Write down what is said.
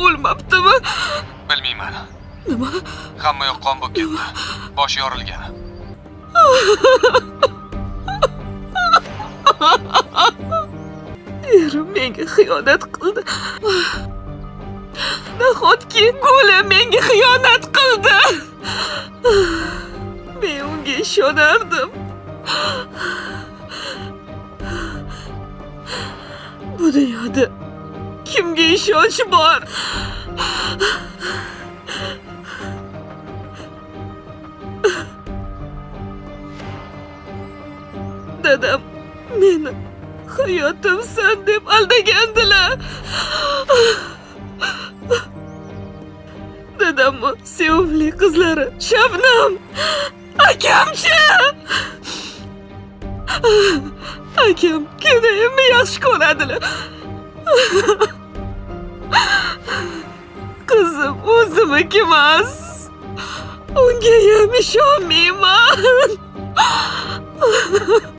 O'lmabdimi? Bilmayman. Nima? Hamma yoq qon bo'lib ketdi. Boshi yorilgan. Erim menga xiyonat qildi. Nahotki Guli menga xiyonat qildi. Men unga ishonardim. Bu dunyoda kimga ishonch bor? Dadam meni hayotimsan deb aldagandilar. Dadammi sevimli qizlari Shabnam, akamchi. Akam kimniyamni yaxshi ko'radilar. Qizim o'zimniki emas. Unga ham ishonmayman.